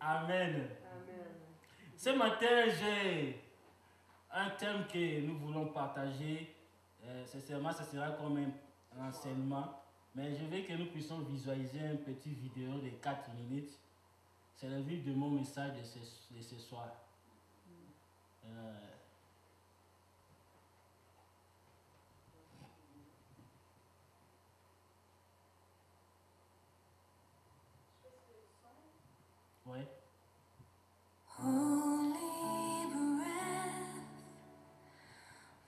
Amen. Ce matin, j'ai un thème que nous voulons partager. Sincèrement, ce sera comme un enseignement. Mais je veux que nous puissions visualiser une petite vidéo de 4 minutes. C'est le but de mon message de ce soir. Ouais. Holy breath,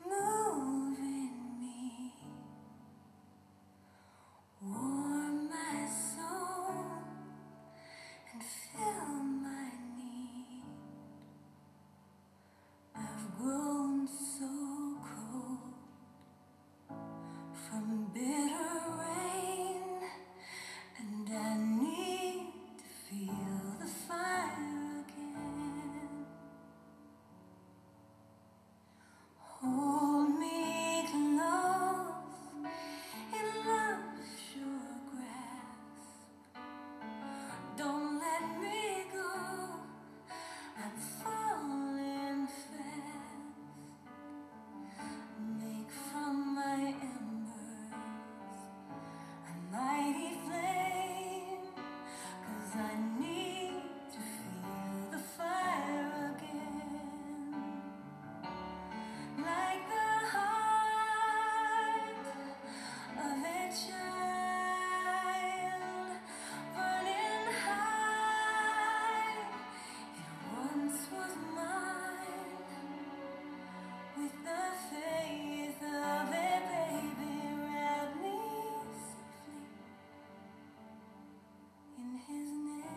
move in me, warm my soul and fill my need. I've grown so cold from bitter rain, and I need to feel the fire again. Hold me close in love's sure grasp. Don't let me go, I'm falling fast. Make from my embers a mighty flame, 'cause I need to feel the fire again. Like the heart of a child burning high, it once was mine. With the faith of a baby, wrap me safely in his name.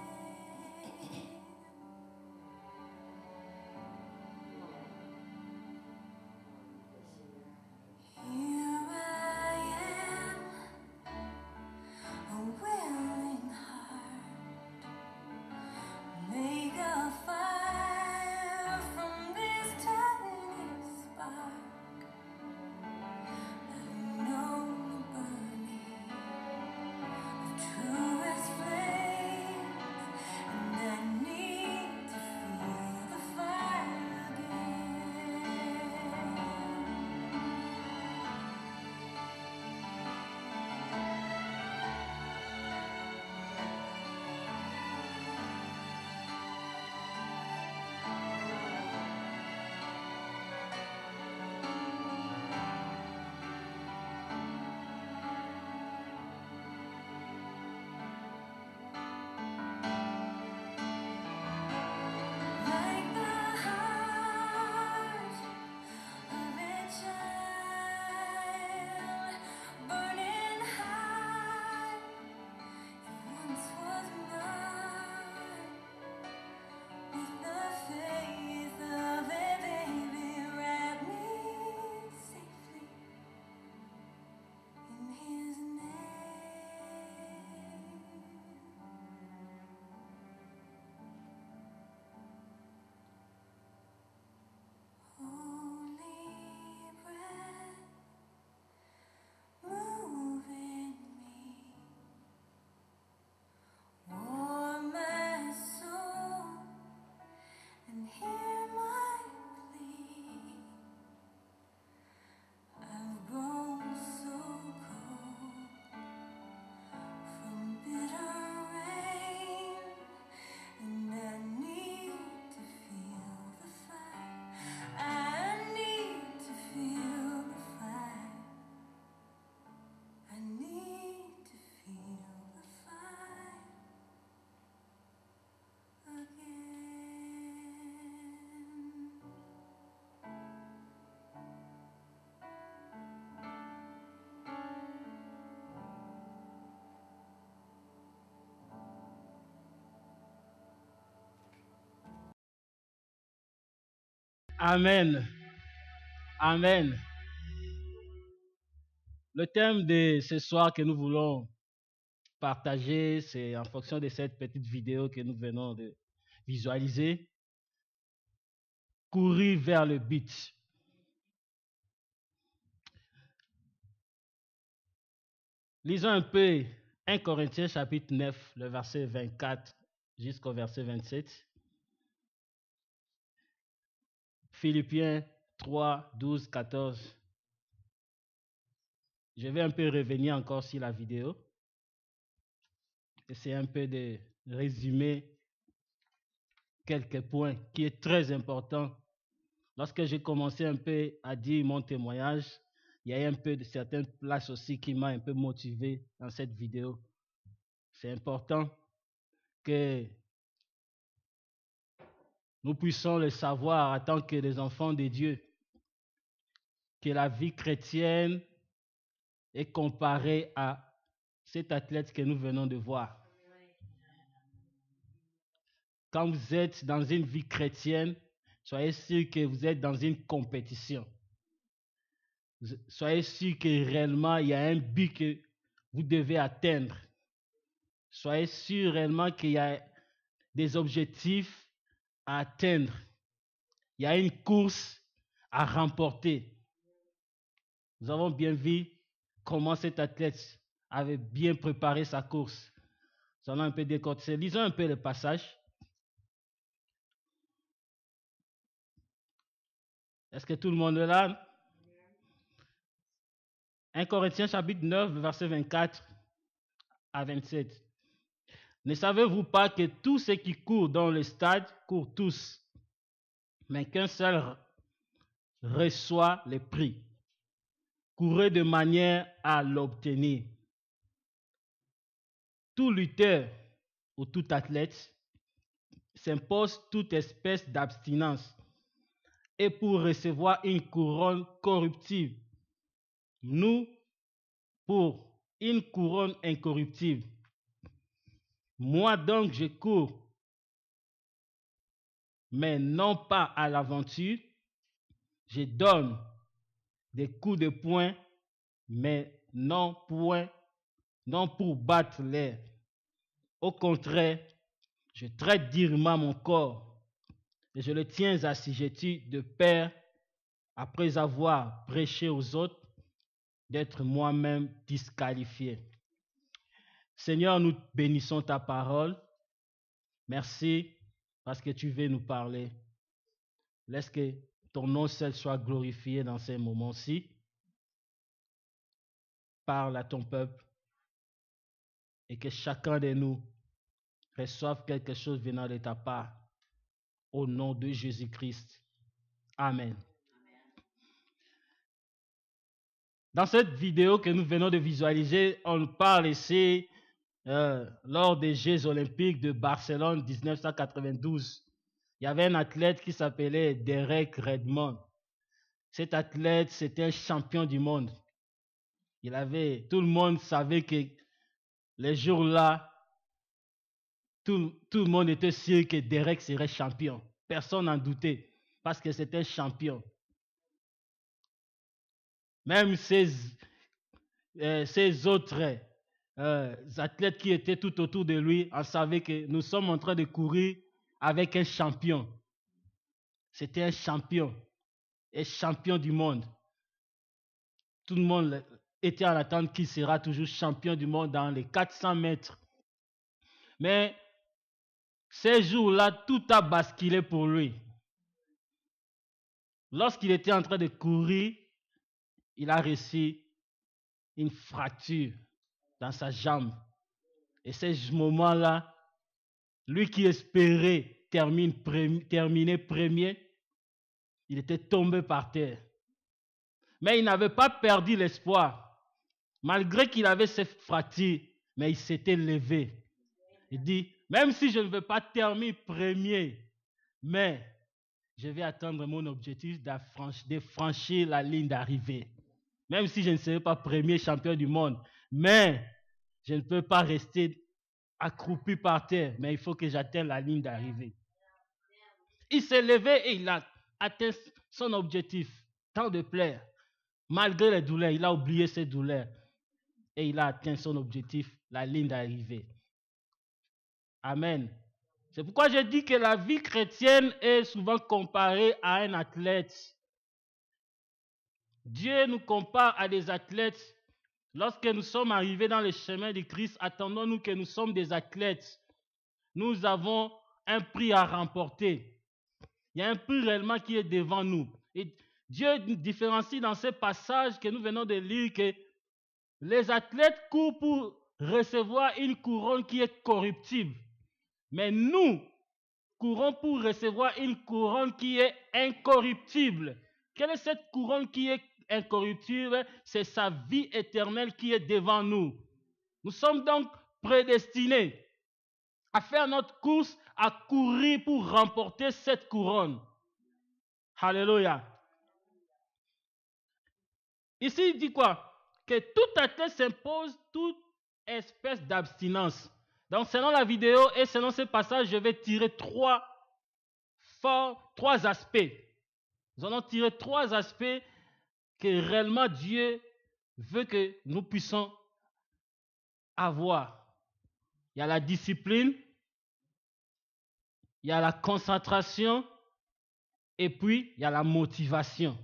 Here I am, a willing heart. Make a fire from this tiny spark. I've known the burning of truest flames, and I need to feel the fire again. Like the heart of a child burning high, it once was mine. With the faith of a baby, wrap me safely in his name. Holy breath, move in me, warm my soul and hear my plea. I've grown so cold from bitter rain, and I need to feel the fire. I need to feel the fire. I need to feel the fire again. Amen. Amen. Le thème de ce soir que nous voulons partager, c'est en fonction de cette petite vidéo que nous venons de visualiser. Courir vers le but. Lisons un peu 1 Corinthiens chapitre 9, le verset 24 jusqu'au verset 27. Philippiens 3, 12, 14. Je vais un peu revenir encore sur la vidéo. Essayer un peu de résumer quelques points qui est très important. Lorsque j'ai commencé un peu à dire mon témoignage, il y a eu un peu de certaines places aussi qui m'a un peu motivé dans cette vidéo. C'est important que nous puissions le savoir en tant que des enfants de Dieu, que la vie chrétienne est comparée à cet athlète que nous venons de voir. Quand vous êtes dans une vie chrétienne, soyez sûr que vous êtes dans une compétition. Soyez sûr que réellement, il y a un but que vous devez atteindre. Soyez sûr réellement qu'il y a des objectifs à atteindre. Il y a une course à remporter. Nous avons bien vu comment cet athlète avait bien préparé sa course. Nous allons un peu décortiquer. Lisons un peu le passage. Est-ce que tout le monde est là? 1 Corinthiens chapitre 9, verset 24 à 27. Ne savez-vous pas que tous ceux qui courent dans le stade courent tous, mais qu'un seul reçoit le prix? Courez de manière à l'obtenir. Tout lutteur ou tout athlète s'impose toute espèce d'abstinence et pour recevoir une couronne corruptible. Nous, pour une couronne incorruptible. Moi donc je cours, mais non pas à l'aventure. Je donne des coups de poing, mais non pour battre l'air. Au contraire, je traite durement mon corps et je le tiens assujetti de peur après avoir prêché aux autres d'être moi-même disqualifié. Seigneur, nous bénissons ta parole. Merci parce que tu veux nous parler. Laisse que ton nom seul soit glorifié dans ces moments-ci. Parle à ton peuple et que chacun de nous reçoive quelque chose venant de ta part. Au nom de Jésus-Christ. Amen. Dans cette vidéo que nous venons de visualiser, on parle ici lors des Jeux olympiques de Barcelone 1992. Il y avait un athlète qui s'appelait Derek Redmond. Cet athlète, c'était un champion du monde. Tout le monde savait que les jours-là, tout le monde était sûr que Derek serait champion. Personne n'en doutait parce que c'était un champion. Même ces autres athlètes qui étaient tout autour de lui, on savait que nous sommes en train de courir avec un champion. C'était un champion, un champion du monde. Tout le monde était en attente qu'il sera toujours champion du monde dans les 400 mètres. Mais ces jours-là, tout a basculé pour lui. Lorsqu'il était en train de courir, il a reçu une fracture dans sa jambe. Et ces moments-là, lui qui espérait terminer premier, il était tombé par terre. Mais il n'avait pas perdu l'espoir. Malgré qu'il avait cette fracture, mais il s'était levé. Il dit, même si je ne vais pas terminer premier, mais je vais atteindre mon objectif de franchir la ligne d'arrivée. Même si je ne serai pas premier champion du monde, mais je ne peux pas rester accroupi par terre, mais il faut que j'atteigne la ligne d'arrivée. Il s'est levé et il a atteint son objectif, tant de plaire. Malgré les douleurs, il a oublié ses douleurs et il a atteint son objectif, la ligne d'arrivée. Amen. C'est pourquoi je dis que la vie chrétienne est souvent comparée à un athlète. Dieu nous compare à des athlètes. Lorsque nous sommes arrivés dans le chemin de Christ, attendons-nous que nous sommes des athlètes. nous avons un prix à remporter. Il y a un prix réellement qui est devant nous. Et Dieu différencie dans ce passage que nous venons de lire que les athlètes courent pour recevoir une couronne qui est corruptible. Mais nous courons pour recevoir une couronne qui est incorruptible. Quelle est cette couronne qui est incorruptible? C'est sa vie éternelle qui est devant nous. Nous sommes donc prédestinés à faire notre course, à courir pour remporter cette couronne. Alléluia. Ici, il dit quoi? Que tout athlète s'impose toute espèce d'abstinence. Donc, selon la vidéo et selon ce passage, je vais tirer trois aspects. Nous allons tirer trois aspects que réellement Dieu veut que nous puissions avoir. Il y a la discipline, il y a la concentration et puis il y a la motivation.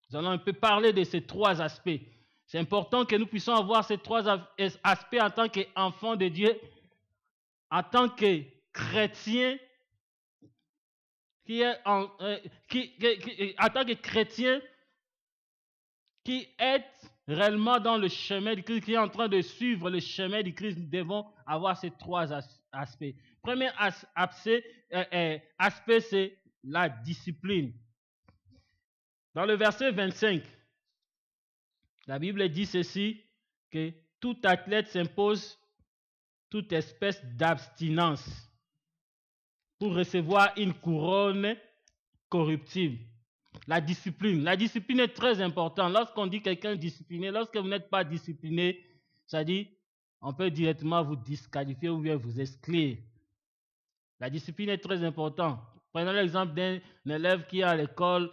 Nous allons un peu parler de ces trois aspects. C'est important que nous puissions avoir ces trois aspects en tant qu'enfants de Dieu, en tant que chrétiens, en tant que chrétien qui est réellement dans le chemin du Christ, qui est en train de suivre le chemin du Christ, nous devons avoir ces trois aspects. Premier aspect, c'est la discipline. Dans le verset 25, la Bible dit ceci, que tout athlète s'impose toute espèce d'abstinence pour recevoir une couronne corruptible. La discipline est très importante. Lorsqu'on dit quelqu'un discipliné, lorsque vous n'êtes pas discipliné, ça dit, on peut directement vous disqualifier ou bien vous exclure. La discipline est très importante. Prenons l'exemple d'un élève qui est à l'école.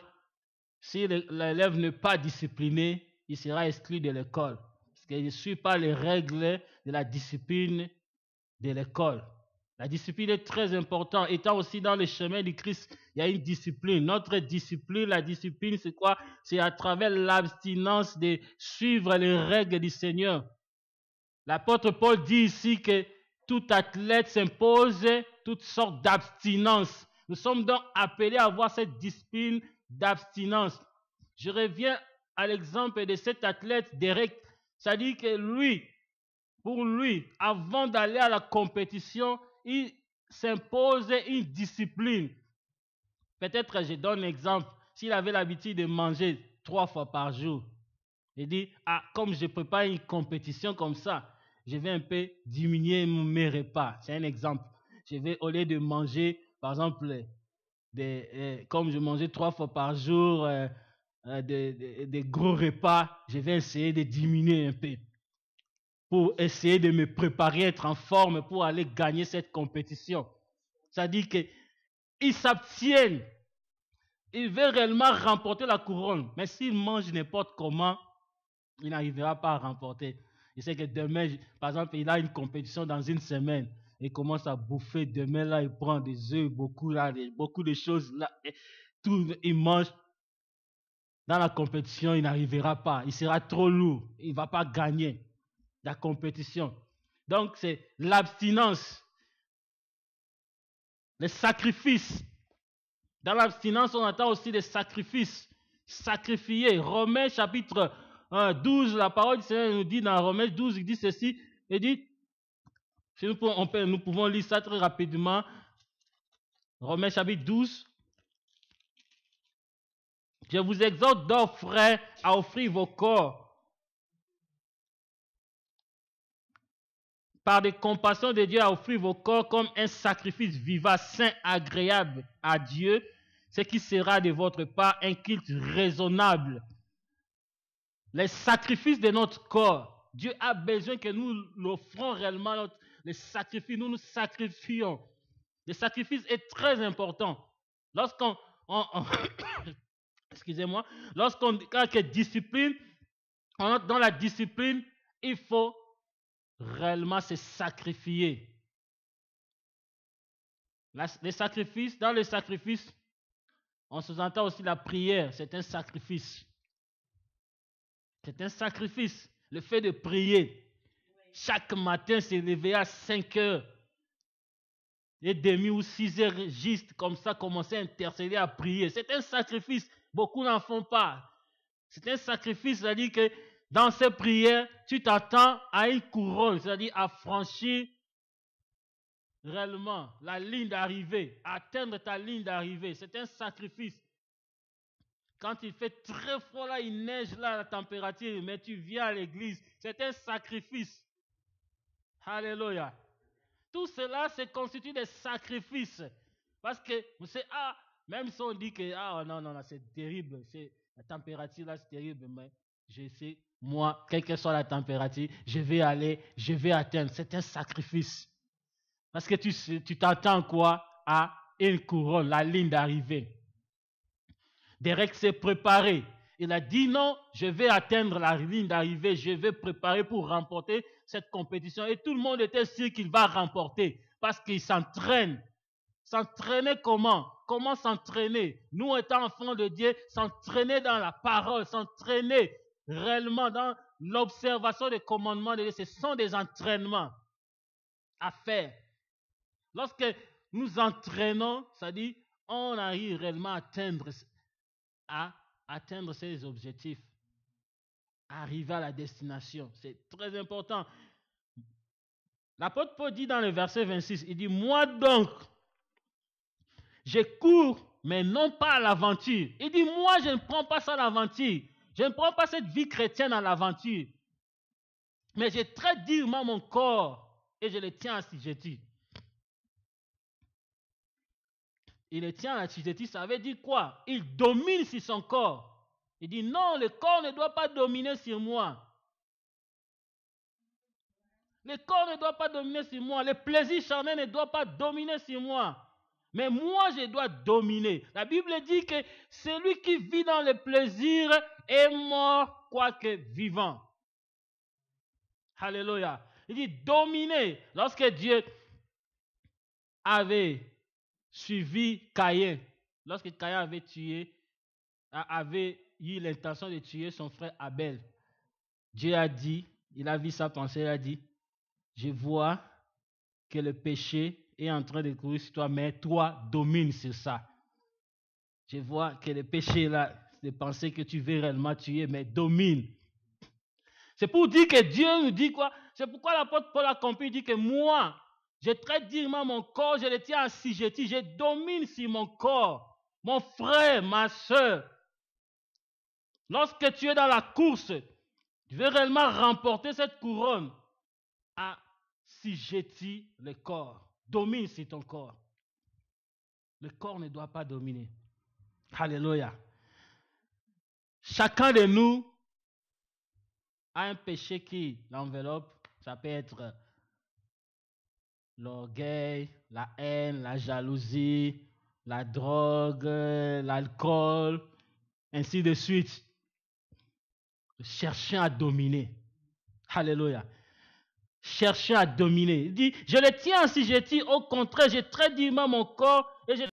Si l'élève n'est pas discipliné, il sera exclu de l'école. Parce qu'il ne suit pas les règles de la discipline de l'école. La discipline est très importante. Étant aussi dans le chemin du Christ, il y a une discipline. Notre discipline, la discipline, c'est quoi? C'est à travers l'abstinence de suivre les règles du Seigneur. L'apôtre Paul dit ici que tout athlète s'impose toutes sortes d'abstinence. Nous sommes donc appelés à avoir cette discipline d'abstinence. Je reviens à l'exemple de cet athlète Derek. C'est-à-dire que pour lui, avant d'aller à la compétition, il s'impose une discipline. Peut-être je donne un exemple. S'il avait l'habitude de manger 3 fois par jour, il dit, comme je prépare une compétition comme ça, je vais un peu diminuer mes repas. C'est un exemple. Je vais, au lieu de manger, par exemple, comme je mangeais 3 fois par jour, des gros repas, je vais essayer de diminuer un peu pour essayer de me préparer, être en forme pour aller gagner cette compétition. C'est-à-dire qu'ils s'abstiennent. Il veut réellement remporter la couronne. Mais s'il mange n'importe comment, il n'arrivera pas à remporter. Il sait que demain, par exemple, il a une compétition dans une semaine. Il commence à bouffer. Demain, là, il prend des œufs, beaucoup de choses. Là, tout, il mange. Dans la compétition, il n'arrivera pas. Il sera trop lourd. Il ne va pas gagner la compétition. Donc, c'est l'abstinence. Les sacrifices. Dans l'abstinence, on attend aussi des sacrifices. Sacrifier. Romains chapitre 12, la parole du Seigneur nous dit dans Romains 12, il dit ceci. Il dit, si nous pouvons lire ça très rapidement. Romains chapitre 12. Je vous exhorte donc, frères, à offrir vos corps par des compassions de Dieu, à offrir vos corps comme un sacrifice vivant, saint, agréable à Dieu, ce qui sera de votre part un culte raisonnable. Les sacrifices de notre corps, Dieu a besoin que nous l'offrons réellement, les sacrifices, nous nous sacrifions. Le sacrifice est très important. Lorsqu'on excusez-moi, lorsqu'on dit discipline, on entre dans la discipline, il faut réellement se sacrifier. Les sacrifices, dans les sacrifices, on sous-entend aussi la prière, c'est un sacrifice. C'est un sacrifice, le fait de prier. Chaque matin, se lever à 5 heures et demi ou 6 heures juste comme ça, commencer à intercéder, à prier. C'est un sacrifice. Beaucoup n'en font pas. C'est un sacrifice, c'est-à-dire que dans ces prières, tu t'attends à une couronne, c'est-à-dire à franchir réellement la ligne d'arrivée, atteindre ta ligne d'arrivée. C'est un sacrifice. Quand il fait très froid là, il neige là, la température, mais tu viens à l'église, c'est un sacrifice. Alléluia. Tout cela se constitue des sacrifices. Parce que, vous savez, même si on dit que, non, c'est terrible, la température là, c'est terrible, mais je sais, moi, quelle que soit la température, je vais atteindre. C'est un sacrifice. Parce que tu t'attends quoi? À une couronne, la ligne d'arrivée. Derek s'est préparé. Il a dit non, je vais atteindre la ligne d'arrivée, je vais préparer pour remporter cette compétition. Et tout le monde était sûr qu'il va remporter parce qu'il s'entraîne. S'entraîner comment? Comment s'entraîner? Nous, étant enfants de Dieu, s'entraîner dans la parole, s'entraîner réellement dans l'observation des commandements de Dieu. Ce sont des entraînements à faire. Lorsque nous entraînons, c'est-à-dire on arrive réellement à atteindre ses objectifs, arriver à la destination. C'est très important. L'apôtre Paul dit dans le verset 26, il dit, moi donc, je cours, mais non pas à l'aventure. Il dit, moi je ne prends pas ça à l'aventure. Je ne prends pas cette vie chrétienne à l'aventure. Mais je traite durement mon corps et je le tiens assujetti. Il le tient assujetti, ça veut dire quoi? Il domine sur son corps. Il dit non, le corps ne doit pas dominer sur moi. Le corps ne doit pas dominer sur moi. Le plaisir charnel ne doit pas dominer sur moi. Mais moi, je dois dominer. La Bible dit que celui qui vit dans le plaisir est mort, quoique vivant. Alléluia. Il dit dominer. Lorsque Dieu avait suivi Caïn, lorsque Caïn avait eu l'intention de tuer son frère Abel, Dieu a dit, il a vu sa pensée, il a dit, je vois que le péché est en train de courir sur toi, mais toi domine sur ça. Je vois que le péché là, de penser que tu veux réellement tuer, mais domine. C'est pour dire que Dieu nous dit quoi? C'est pourquoi l'apôtre Paul a compris, il dit que moi, je traite durement mon corps, je le tiens assujetti, je domine sur mon corps. Mon frère, ma soeur, lorsque tu es dans la course, tu veux réellement remporter cette couronne, assujetti le corps. Domine sur ton corps. Le corps ne doit pas dominer. Alléluia. Chacun de nous a un péché qui l'enveloppe. Ça peut être l'orgueil, la haine, la jalousie, la drogue, l'alcool, ainsi de suite. Chercher à dominer. Alléluia. Chercher à dominer. Il dit, je le tiens assujetti, au contraire, je traite durement mon corps et je